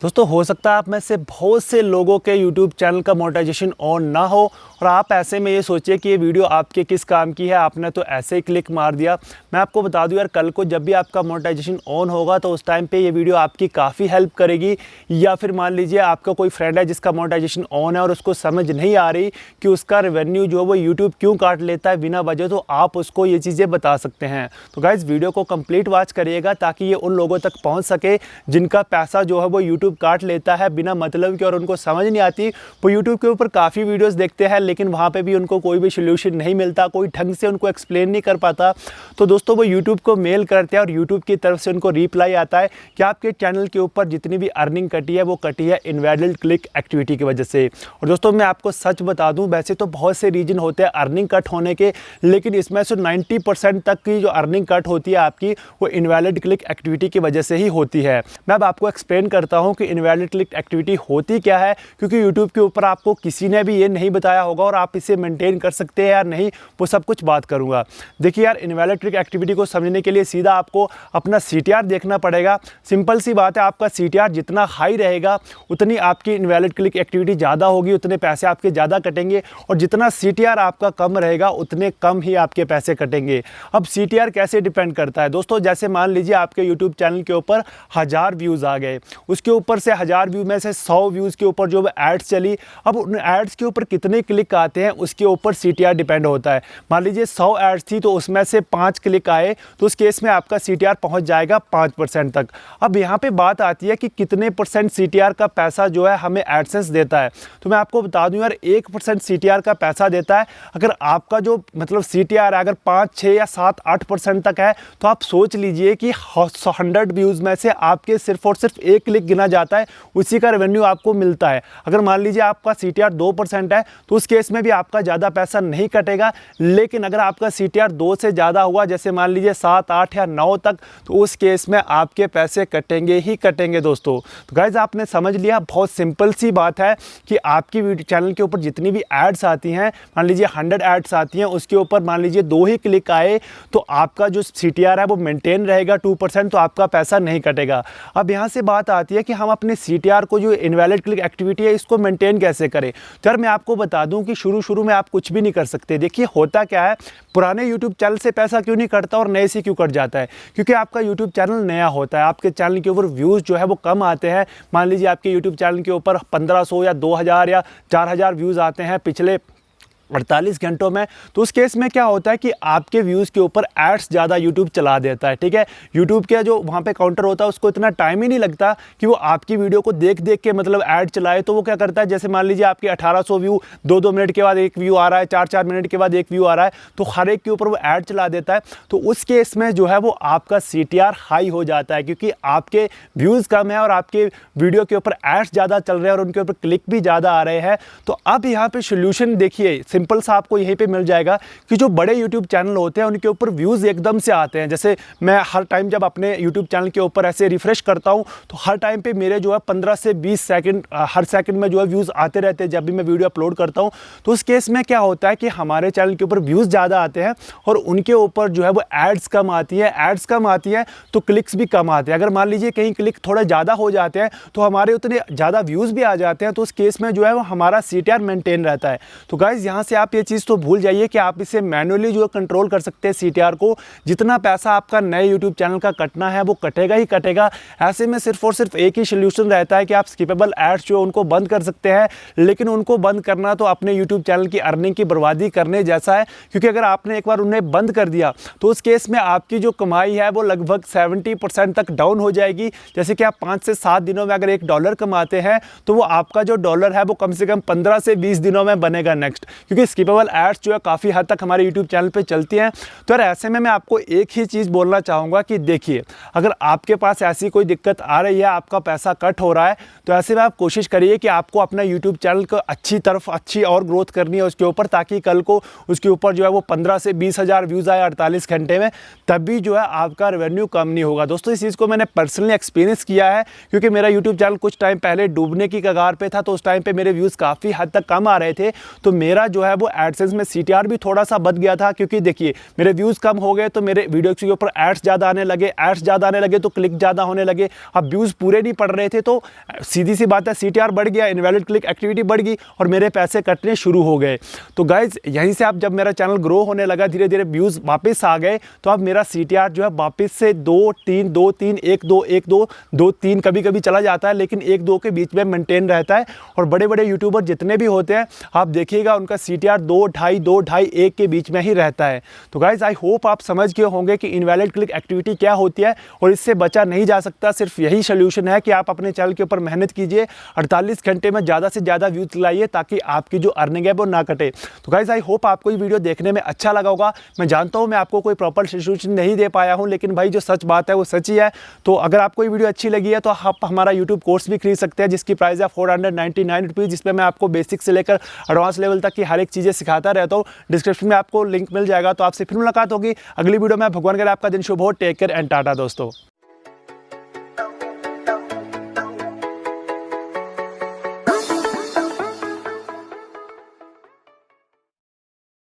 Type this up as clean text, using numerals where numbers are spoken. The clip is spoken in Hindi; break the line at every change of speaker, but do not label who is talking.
दोस्तों हो सकता है आप में से बहुत से लोगों के YouTube चैनल का मोनेटाइजेशन ऑन ना हो और आप ऐसे में ये सोचिए कि ये वीडियो आपके किस काम की है, आपने तो ऐसे ही क्लिक मार दिया। मैं आपको बता दूं यार, कल को जब भी आपका मोनेटाइजेशन ऑन होगा तो उस टाइम पे ये वीडियो आपकी काफ़ी हेल्प करेगी। या फिर मान लीजिए आपका कोई फ्रेंड है जिसका मोनेटाइजेशन ऑन है और उसको समझ नहीं आ रही कि उसका रेवेन्यू जो है वो यूट्यूब क्यों काट लेता है बिना वजह, तो आप उसको ये चीज़ें बता सकते हैं। तो गाइज़ वीडियो को कंप्लीट वॉच करिएगा ताकि ये उन लोगों तक पहुँच सके जिनका पैसा जो है वो यूट्यूब काट लेता है बिना मतलब के और उनको समझ नहीं आती। वो यूट्यूब के ऊपर काफ़ी वीडियोस देखते हैं लेकिन वहाँ पे भी उनको कोई भी सोल्यूशन नहीं मिलता, कोई ढंग से उनको एक्सप्लेन नहीं कर पाता। तो दोस्तों वो यूट्यूब को मेल करते हैं और यूट्यूब की तरफ से उनको रिप्लाई आता है कि आपके चैनल के ऊपर जितनी भी अर्निंग कटी है वो कटी है इनवैलिड क्लिक एक्टिविटी की वजह से। और दोस्तों मैं आपको सच बता दूँ, वैसे तो बहुत से रीजन होते हैं अर्निंग कट होने के, लेकिन इसमें से 90% तक की जो अर्निंग कट होती है आपकी वो इनवैलिड क्लिक एक्टिविटी की वजह से ही होती है। मैं अब आपको एक्सप्लेन करता हूँ कि इनवैलिड क्लिक एक्टिविटी होती क्या है, क्योंकि यूट्यूब के ऊपर आपको किसी ने भी ये नहीं बताया होगा और आप इसे मेंटेन कर सकते हैं या नहीं वो सब कुछ बात करूंगा। देखिए यार, इनवैलिड क्लिक एक्टिविटी को समझने के लिए सीधा आपको अपना CTR देखना पड़ेगा। सिंपल सी बात है, आपका CTR जितना हाई रहेगा उतनी आपकी इनवैलिड क्लिक एक्टिविटी ज़्यादा होगी, उतने पैसे आपके ज़्यादा कटेंगे, और जितना CTR आपका कम रहेगा उतने कम ही आपके पैसे कटेंगे। अब CTR कैसे डिपेंड करता है दोस्तों, जैसे मान लीजिए आपके यूट्यूब चैनल के ऊपर 1000 व्यूज़ आ गए, उसके ऊपर से 1000 व्यू में से 100 व्यूज़ के ऊपर जो एड्स चली, अब उन एड्स के ऊपर कितने क्लिक आते हैं उसके ऊपर CTR डिपेंड होता है। मान लीजिए 100 एड्स थी तो उसमें से 5 क्लिक आए तो उस केस में आपका CTR पहुंच जाएगा 5% तक। अब यहाँ पे बात आती है कि कितने परसेंट CTR का पैसा जो है हमें एडसेंस देता है। तो मैं आपको बता दूं यार, 1% CTR का पैसा देता है। अगर आपका जो मतलब CTR है अगर 5, 6 या 7, 8% तक है तो आप सोच लीजिए कि 100 व्यूज़ में से आपके सिर्फ और सिर्फ 1 क्लिक गिना जाता है, उसी का रेवेन्यू आपको मिलता है। अगर मान लीजिए आपका CTR 2% है तो उस केस में भी आपका ज़्यादा पैसा नहीं कटेगा, लेकिन अगर आपका CTR 2 से ज़्यादा हुआ, जैसे मान लीजिए 7, 8 या 9 तक, तो उस केस में आपके पैसे कटेंगे ही कटेंगे दोस्तों। तो गाइज आपने समझ लिया, बहुत सिंपल सी बात है कि आपकी वीडियो चैनल के ऊपर जितनी भी एड्स आती हैं, मान लीजिए 100 एड्स आती हैं, उसके ऊपर मान लीजिए 2 ही क्लिक आए तो आपका जो CTR है वो मेंटेन रहेगा 2%, तो आपका पैसा नहीं कटेगा। अब यहाँ से बात आती है कि हम अपने CTR को जो इनवैलिड क्लिक एक्टिविटी है इसको मेंटेन कैसे करें। तो यार मैं आपको बता दूं कि शुरू में आप कुछ भी नहीं कर सकते। देखिए होता क्या है, पुराने YouTube चैनल से पैसा क्यों नहीं कटता और नए से क्यों कट जाता है, क्योंकि आपका YouTube चैनल नया होता है, आपके चैनल के ऊपर व्यूज़ जो है वो कम आते हैं। मान लीजिए आपके YouTube चैनल के ऊपर 1500 या 2000 या 4000 व्यूज़ आते हैं पिछले 48 घंटों में, तो उस केस में क्या होता है कि आपके व्यूज़ के ऊपर एड्स ज़्यादा यूट्यूब चला देता है। ठीक है, यूट्यूब के जो वहाँ पे काउंटर होता है उसको इतना टाइम ही नहीं लगता कि वो आपकी वीडियो को देख देख के मतलब ऐड चलाए। तो वो क्या करता है, जैसे मान लीजिए आपके 1800 व्यू 2-2 मिनट के बाद एक व्यू आ रहा है, 4-4 मिनट के बाद एक व्यू आ रहा है, तो हर एक के ऊपर वो ऐड चला देता है। तो उस केस में जो है वो आपका CTR हाई हो जाता है, क्योंकि आपके व्यूज़ कम है और आपके वीडियो के ऊपर एड्स ज़्यादा चल रहे हैं और उनके ऊपर क्लिक भी ज़्यादा आ रहे हैं। तो अब यहाँ पे सोल्यूशन देखिए, सिंपल सा आपको यहीं पे मिल जाएगा कि जो बड़े YouTube चैनल होते हैं उनके ऊपर व्यूज़ एकदम से आते हैं। जैसे मैं हर टाइम जब अपने YouTube चैनल के ऊपर ऐसे रिफ्रेश करता हूं तो हर टाइम पे मेरे जो है 15 से 20 सेकंड हर सेकंड में जो है व्यूज़ आते रहते हैं जब भी मैं वीडियो अपलोड करता हूं। तो उस केस में क्या होता है कि हमारे चैनल के ऊपर व्यूज़ ज़्यादा आते हैं और उनके ऊपर जो है वो एड्स कम आती है। एड्स कम आती है तो क्लिक्स भी कम आते हैं। अगर मान लीजिए कहीं क्लिक थोड़ा ज़्यादा हो जाते हैं तो हमारे उतने ज़्यादा व्यूज़ भी आ जाते हैं, तो उस केस में जो है वो हमारा CTR मेंटेन रहता है। तो गाइज़ यहाँ से आप ये चीज़ तो भूल जाइए कि आप इसे मैनुअली जो कंट्रोल कर सकते हैं CTR को। जितना पैसा आपका नए YouTube चैनल का कटना है वो कटेगा ही कटेगा। ऐसे में सिर्फ और सिर्फ एक ही सोल्यूशन रहता है कि आप स्किपेबल एड्स जो उनको बंद कर सकते हैं, लेकिन उनको बंद करना तो अपने YouTube चैनल की अर्निंग की बर्बादी करने जैसा है, क्योंकि अगर आपने एक बार उन्हें बंद कर दिया तो उस केस में आपकी जो कमाई है वो लगभग 70% तक डाउन हो जाएगी। जैसे कि आप 5 से 7 दिनों में अगर $1 कमाते हैं तो वो आपका जो डॉलर है वो कम से कम 15 से 20 दिनों में बनेगा नेक्स्ट, क्योंकि स्किपेबल एड्स जो है काफ़ी हद तक हमारे YouTube चैनल पे चलती हैं। तो यार ऐसे में मैं आपको एक ही चीज़ बोलना चाहूँगा कि देखिए, अगर आपके पास ऐसी कोई दिक्कत आ रही है, आपका पैसा कट हो रहा है, तो ऐसे में आप कोशिश करिए कि आपको अपना YouTube चैनल को अच्छी और ग्रोथ करनी है उसके ऊपर, ताकि कल को उसके ऊपर जो है वो 15 से 20 हज़ार व्यूज़ आए 48 घंटे में, तब भी जो है आपका रेवेन्यू कम नहीं होगा। दोस्तों इस चीज़ को मैंने पर्सनली एक्सपीरियंस किया है, क्योंकि मेरा YouTube चैनल कुछ टाइम पहले डूबने की कगार पे था, तो उस टाइम पे मेरे व्यूज़ काफ़ी हद तक कम आ रहे थे। तो मेरा जो है वो एडसेंस में CTR भी थोड़ा सा बच गया था, क्योंकि देखिए मेरे व्यूज़ कम हो गए तो मेरे वीडियो के ऊपर एड्स ज़्यादा आने लगे, तो क्लिक ज़्यादा होने लगे। अब व्यूज़ पूरे नहीं पड़ रहे थे तो सीधी सी बात है CTR बढ़ गया, इनवैलिड क्लिक एक्टिविटी बढ़ गई और मेरे पैसे कटने शुरू हो गए। तो गाइज यहीं से अब जब मेरा चैनल ग्रो होने लगा, धीरे धीरे व्यूज़ वापस आ गए, तो अब मेरा CTR जो है वापस से 2-3 2-3 1-2 1-2 2-3 कभी कभी चला जाता है, लेकिन 1-2 के बीच में मेंटेन रहता है। और बड़े बड़े यूट्यूबर जितने भी होते हैं आप देखिएगा उनका CTR 2-2.5 1 के बीच में ही रहता है। तो गाइज आई होप आप समझ गए होंगे कि इनवैलिड क्लिक एक्टिविटी क्या होती है और इससे बचा नहीं जा सकता। सिर्फ यही सोल्यूशन है कि आप अपने चैनल के ऊपर मेहनत कीजिए, 48 घंटे में ज़्यादा से ज़्यादा व्यूज लाइए ताकि आपकी जो अर्निंग है वो ना कटे। तो गाइज आई होप आपको ये वीडियो देखने में अच्छा लगा होगा। मैं जानता हूँ मैं आपको कोई प्रॉपर सोल्यूशन नहीं दे पाया हूँ, लेकिन भाई जो सच बात है वो सच ही है। तो अगर आपको ये वीडियो अच्छी लगी है तो आप हमारा यूट्यूब कोर्स भी खरीद सकते हैं, जिसकी प्राइस है 499 रुपीज़, जिसमें मैं आपको बेसिक से लेकर एडवांस लेवल तक की हर एक चीज़ें सिखाता रहता हूँ। डिस्क्रिप्शन में आपको लिंक मिल जाएगा। तो आपसे फिर मुलाकात होगी अगली वीडियो में। भगवान करे आपका दिन शुभ हो। टेक केयर एंड टाटा दोस्तों।